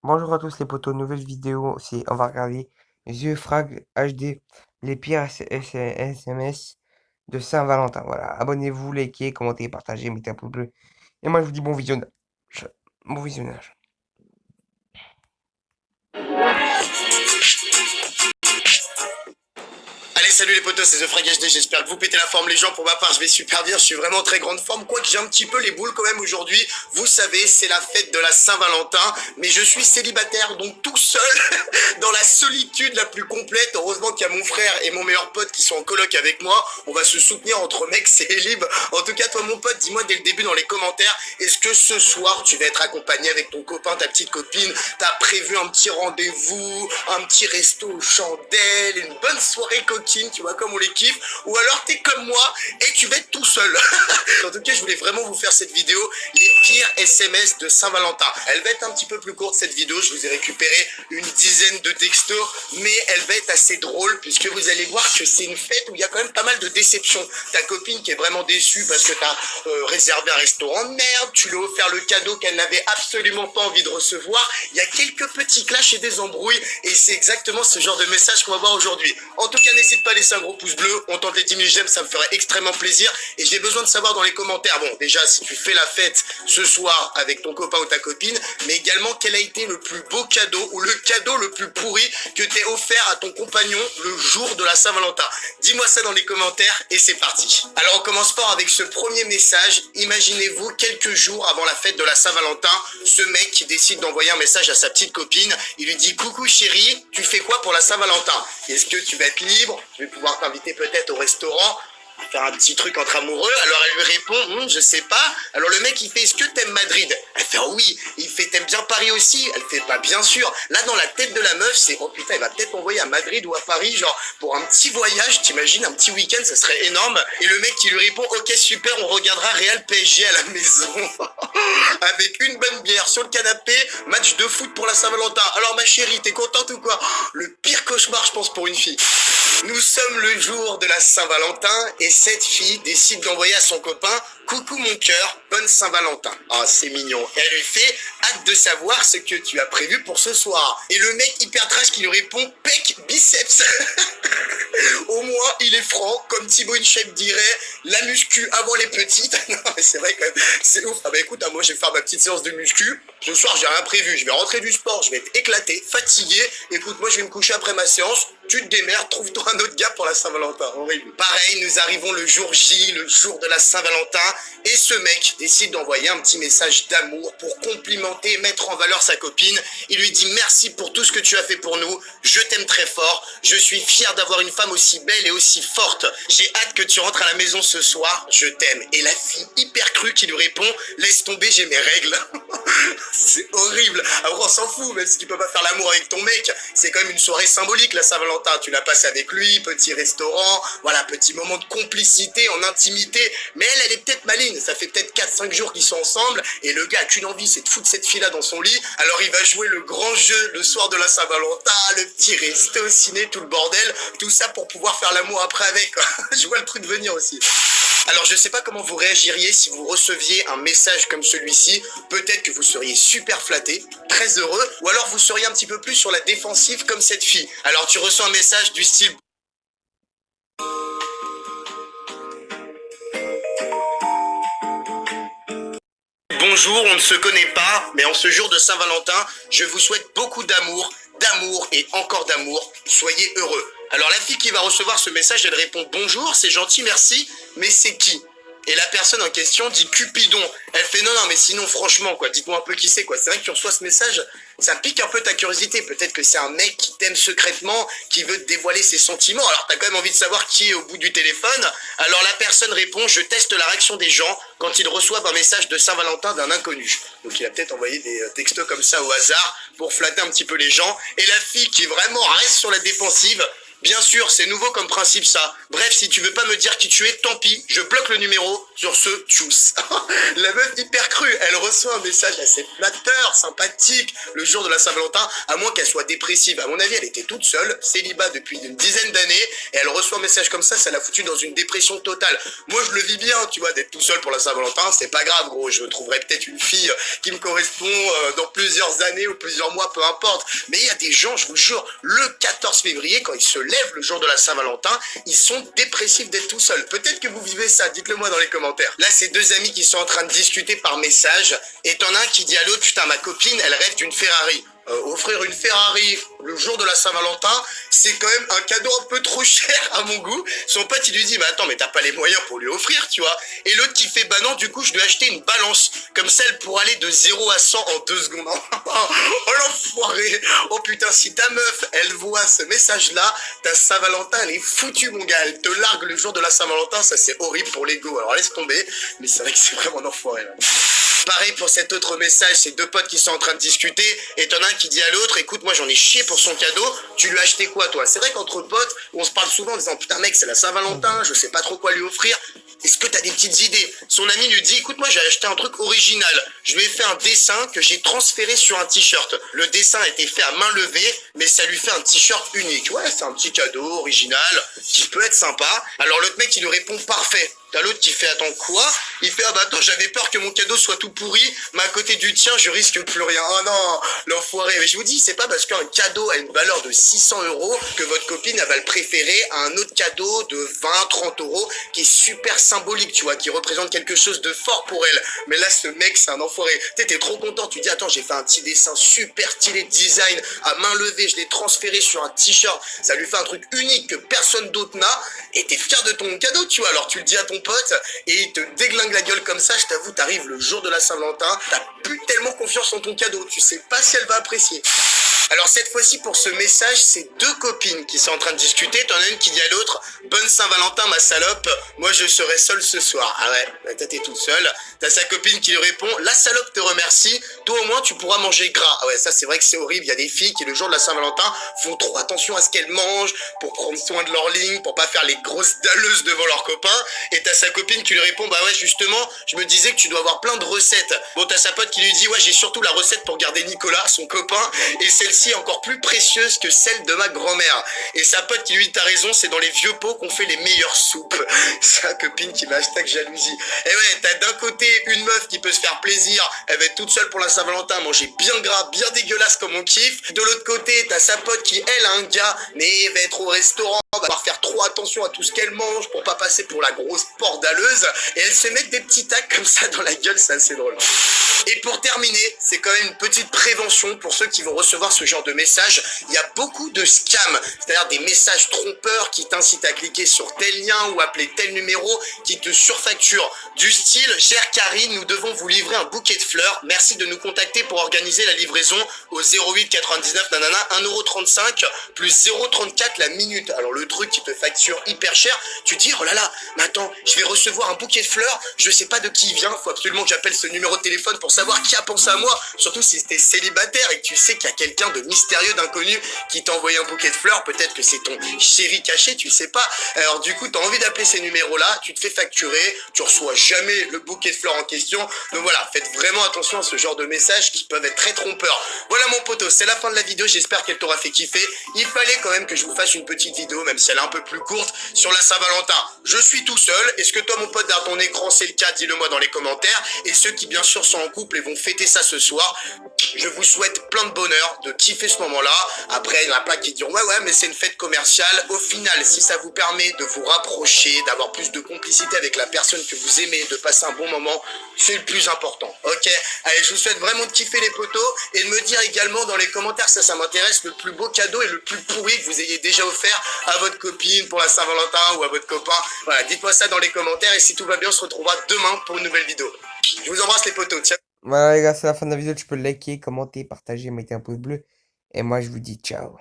Bonjour à tous les potos, nouvelle vidéo, on va regarder The Frag HD, les pires SMS de Saint-Valentin. Voilà, abonnez-vous, likez, commentez, partagez, mettez un pouce bleu. Et moi je vous dis bon visionnage. Bon visionnage. Allez, salut les potos, c'est The Frag HD, j'espère que vous pétez la forme les gens. Pour ma part, je vais super bien, je suis vraiment en très grande forme, quoique j'ai un petit peu les boules quand même aujourd'hui. Vous savez, c'est la fête de la Saint-Valentin, mais je suis célibataire, donc tout seul, dans la solitude la plus complète. Heureusement qu'il y a mon frère et mon meilleur pote qui sont en coloc avec moi. On va se soutenir entre mecs, c'est libre. En tout cas, toi mon pote, dis-moi dès le début dans les commentaires, est-ce que ce soir, tu vas être accompagné avec ton copain, ta petite copine, t'as prévu un petit rendez-vous, un petit resto aux chandelles, une bonne soirée coquine, tu vois, comme on les kiffe, ou alors t'es comme moi et tu vas être tout seul. En tout cas, je voulais vraiment vous faire cette vidéo, les pires SMS de Saint-Valentin. Elle va être un petit peu plus courte cette vidéo, je vous ai récupéré une dizaine de textos, mais elle va être assez drôle puisque vous allez voir que c'est une fête où il y a quand même pas mal de déceptions. Ta copine qui est vraiment déçue parce que t'as réservé un restaurant de merde, tu lui as offert le cadeau qu'elle n'avait absolument pas envie de recevoir. Il y a quelques petits clashs et des embrouilles et c'est exactement ce genre de message qu'on va voir aujourd'hui. En tout cas, n'hésite pas à laisser un gros pouce bleu, on tente les 10 000 j'aime, ça me ferait extrêmement plaisir et j'ai besoin de savoir dans les commentaires, bon déjà si tu fais la fête ce soir avec ton copain ou ta copine, mais également quel a été le plus beau cadeau ou le cadeau le plus pourri que t'aies offert à ton compagnon le jour de la Saint-Valentin. Dis-moi ça dans les commentaires et c'est parti. Alors on commence fort avec ce premier message. Imaginez-vous quelques jours avant la fête de la Saint-Valentin, ce mec qui décide d'envoyer un message à sa petite copine. Il lui dit: coucou chérie, tu fais quoi pour la Saint-Valentin? Est-ce que tu vas être libre? Je vais pouvoir t'inviter peut-être au restaurant, faire un petit truc entre amoureux. Alors elle lui répond: je sais pas. Alors le mec il fait: est-ce que t'aimes Madrid? Elle fait: oh oui. Il fait: t'aimes bien Paris aussi? Elle fait: bah bien sûr. Là dans la tête de la meuf c'est: oh putain, il va peut-être envoyer à Madrid ou à Paris, genre pour un petit voyage, t'imagines, un petit week-end, ça serait énorme. Et le mec qui lui répond: ok super, on regardera Real PSG à la maison. Avec une bonne bière sur le canapé, match de foot pour la Saint-Valentin. Alors ma chérie, t'es contente ou quoi? Le pire cauchemar je pense pour une fille. Nous sommes le jour de la Saint-Valentin et cette fille décide d'envoyer à son copain: coucou mon cœur, bonne Saint-Valentin. Ah, c'est mignon. Et elle lui fait: hâte de savoir ce que tu as prévu pour ce soir. Et le mec hyper trash qui lui répond: pec biceps. Au moins il est franc, comme Thibaut InShape dirait, la muscu avant les petites. Non mais c'est vrai quand même, c'est ouf. Ah bah écoute, moi je vais faire ma petite séance de muscu. Ce soir j'ai rien prévu, je vais rentrer du sport, je vais être éclaté, fatigué. Écoute, moi je vais me coucher après ma séance. Tu te démerdes, trouve-toi un autre gars pour la Saint-Valentin. Horrible. Pareil, nous arrivons le jour J, le jour de la Saint-Valentin, et ce mec décide d'envoyer un petit message d'amour pour complimenter et mettre en valeur sa copine. Il lui dit: merci pour tout ce que tu as fait pour nous, je t'aime très fort, je suis fier d'avoir une femme aussi belle et aussi forte. J'ai hâte que tu rentres à la maison ce soir, je t'aime. Et la fille hyper crue qui lui répond: laisse tomber, j'ai mes règles. C'est horrible. Après on s'en fout, même si tu peux pas faire l'amour avec ton mec, c'est quand même une soirée symbolique la Saint-Valentin. Tu la passes avec lui, petit restaurant, voilà, petit moment de complicité, en intimité. Mais elle est peut-être maligne, ça fait peut-être 4-5 jours qu'ils sont ensemble, et le gars a qu'une envie, c'est de foutre cette fille-là dans son lit. Alors il va jouer le grand jeu le soir de la Saint-Valentin, le petit resto au ciné, tout le bordel, tout ça pour pouvoir faire l'amour après avec, quoi. Je vois le truc venir aussi. Alors je sais pas comment vous réagiriez si vous receviez un message comme celui-ci. Peut-être que vous seriez super flatté, très heureux, ou alors vous seriez un petit peu plus sur la défensive comme cette fille. Alors tu reçois un message du style: bonjour, on ne se connaît pas, mais en ce jour de Saint-Valentin, je vous souhaite beaucoup d'amour, d'amour et encore d'amour. Soyez heureux. Alors la fille qui va recevoir ce message, elle répond: bonjour, c'est gentil, merci, mais c'est qui? Et la personne en question dit: Cupidon. Elle fait: non, non, mais sinon, franchement, quoi, dites-moi un peu qui c'est, quoi. C'est vrai que tu reçois ce message, ça pique un peu ta curiosité. Peut-être que c'est un mec qui t'aime secrètement, qui veut te dévoiler ses sentiments. Alors t'as quand même envie de savoir qui est au bout du téléphone. Alors la personne répond: je teste la réaction des gens quand ils reçoivent un message de Saint-Valentin d'un inconnu. Donc il a peut-être envoyé des textos comme ça au hasard pour flatter un petit peu les gens. Et la fille qui vraiment reste sur la défensive Bien sûr, c'est nouveau comme principe ça. Bref, si tu veux pas me dire qui tu es, tant pis, je bloque le numéro sur ce tchuss. La meuf hyper crue, elle reçoit un message assez flatteur, sympathique, le jour de la Saint-Valentin, à moins qu'elle soit dépressive. À mon avis, elle était toute seule, célibat depuis une dizaine d'années, et elle reçoit un message comme ça l'a foutu dans une dépression totale. Moi, je le vis bien, tu vois, d'être tout seul pour la Saint-Valentin, c'est pas grave, gros. Je trouverai peut-être une fille qui me correspond dans plusieurs années ou plusieurs mois, peu importe. Mais il y a des gens, je vous jure, le 14 février, quand ils se lèvent le jour de la Saint-Valentin, ils sont dépressifs d'être tout seuls. Peut-être que vous vivez ça, dites-le moi dans les commentaires. Là, c'est deux amis qui sont en train de discuter par message, et t'en as un qui dit à l'autre, putain, ma copine, elle rêve d'une Ferrari. Offrir une Ferrari le jour de la Saint-Valentin, c'est quand même un cadeau un peu trop cher à mon goût. Son pote, il lui dit, mais attends, mais t'as pas les moyens pour lui offrir, tu vois. Et l'autre qui fait, bah non, du coup, je dois acheter une balance, comme celle pour aller de 0 à 100 en 2 secondes. Oh l'enfoiré. Oh putain, si ta meuf, elle voit ce message-là, ta Saint-Valentin, elle est foutue, mon gars. Elle te largue le jour de la Saint-Valentin, ça c'est horrible pour l'ego. Alors laisse tomber, mais c'est vrai que c'est vraiment un enfoiré, là. Pareil pour cet autre message, c'est deux potes qui sont en train de discuter, et t'en as un qui dit à l'autre, écoute, moi j'en ai chié pour son cadeau, tu lui as acheté quoi toi? C'est vrai qu'entre potes, on se parle souvent en disant, putain mec, c'est la Saint-Valentin, je sais pas trop quoi lui offrir. Est-ce que t'as des petites idées? Son ami lui dit, écoute, moi j'ai acheté un truc original. Je lui ai fait un dessin que j'ai transféré sur un t-shirt. Le dessin a été fait à main levée, mais ça lui fait un t-shirt unique. Ouais, c'est un petit cadeau original, qui peut être sympa. Alors l'autre mec, il lui répond, parfait. T'as l'autre qui fait, attends quoi? Il fait, ah bah attends, j'avais peur que mon cadeau soit tout pourri, mais à côté du tien, je risque plus rien. Oh non, l'enfoiré. Mais je vous dis, c'est pas parce qu'un cadeau a une valeur de 600 euros que votre copine, elle va le préférer à un autre cadeau de 20, 30 euros qui est super symbolique, tu vois, qui représente quelque chose de fort pour elle. Mais là, ce mec, c'est un enfoiré. T'es trop content, tu dis, attends, j'ai fait un petit dessin super stylé de design à main levée, je l'ai transféré sur un t-shirt, ça lui fait un truc unique que personne d'autre n'a, et t'es fier de ton cadeau, tu vois. Alors tu le dis à ton pote, et il te déglingue la gueule comme ça, je t'avoue, t'arrives le jour de la Saint-Valentin, t'as plus tellement confiance en ton cadeau, tu sais pas si elle va apprécier. Alors cette fois-ci pour ce message, c'est deux copines qui sont en train de discuter. T'en as une qui dit à l'autre, bonne Saint-Valentin ma salope, moi je serai seule ce soir. Ah ouais, toi t'es toute seule. T'as sa copine qui lui répond, la salope te remercie, toi au moins tu pourras manger gras. Ah ouais, ça c'est vrai que c'est horrible, il y a des filles qui le jour de la Saint-Valentin font trop attention à ce qu'elles mangent, pour prendre soin de leur ligne, pour pas faire les grosses dalleuses devant leurs copains. Et t'as sa copine qui lui répond, bah ouais justement, je me disais que tu dois avoir plein de recettes. Bon, t'as sa pote qui lui dit, ouais j'ai surtout la recette pour garder Nicolas, son copain, et celle-ci est encore plus précieuse que celle de ma grand-mère. Et sa pote qui lui dit, t'as raison, c'est dans les vieux pots qu'on fait les meilleures soupes. Sa copine qui m'a hashtag jalousie. Et ouais, t'as d'un côté une meuf qui peut se faire plaisir, elle va être toute seule pour la Saint-Valentin, manger bien gras, bien dégueulasse comme on kiffe. De l'autre côté, t'as sa pote qui, elle, a un gars, mais elle va être au restaurant, va devoir faire trop attention à tout ce qu'elle mange pour pas passer pour la grosse bordaleuse, et elle se met des petits tacs comme ça dans la gueule, c'est assez drôle. Et pour terminer, c'est quand même une petite prévention pour ceux qui vont recevoir ce genre de message. Il y a beaucoup de scams, c'est-à-dire des messages trompeurs qui t'incitent à cliquer sur tel lien ou appeler tel numéro qui te surfacturent. Du style, chère Karine, nous devons vous livrer un bouquet de fleurs. Merci de nous contacter pour organiser la livraison au 08 99 nanana 1,35€ plus 0,34 la minute. Alors le truc qui te facture hyper cher, tu te dis, oh là là, mais attends, je vais recevoir un bouquet de fleurs, je sais pas de qui il vient, faut absolument que j'appelle ce numéro de téléphone pour savoir qui a pensé à moi, surtout si t'es célibataire et que tu sais qu'il y a quelqu'un de mystérieux, d'inconnu qui t'a envoyé un bouquet de fleurs, peut-être que c'est ton chéri caché, tu sais pas. Alors du coup, t'as envie d'appeler ces numéros-là, tu te fais facturer, tu reçois jamais le bouquet de fleurs en question. Donc voilà, faites vraiment attention à ce genre de messages qui peuvent être très trompeurs. Voilà mon poteau, c'est la fin de la vidéo, j'espère qu'elle t'aura fait kiffer. Il fallait quand même que je vous fasse une petite vidéo, même si elle est un peu plus courte, sur la Saint-Valentin. Je suis tout seul, est-ce que toi mon pote derrière ton écran c'est le cas, dis-le moi dans les commentaires. Et ceux qui bien sûr sont en couple et vont fêter ça ce soir, je vous souhaite plein de bonheur, de kiffer ce moment-là. Après, il y en a plein qui diront ouais mais c'est une fête commerciale. Au final, si ça vous permet de vous rapprocher, d'avoir plus de complicité avec la personne que vous aimez, de passer un bon moment, c'est le plus important. Ok, allez, je vous souhaite vraiment de kiffer les potos et de me dire également dans les commentaires, ça m'intéresse, le plus beau cadeau et le plus pourri que vous ayez déjà offert à votre copine pour la Saint-Valentin ou à votre copain. Voilà, dites-moi ça dans les commentaires et si tout va bien, on se retrouvera demain pour une nouvelle vidéo. Je vous embrasse les potos. Ciao. Voilà les gars, c'est la fin de la vidéo, tu peux liker, commenter, partager, mettre un pouce bleu. Et moi je vous dis ciao.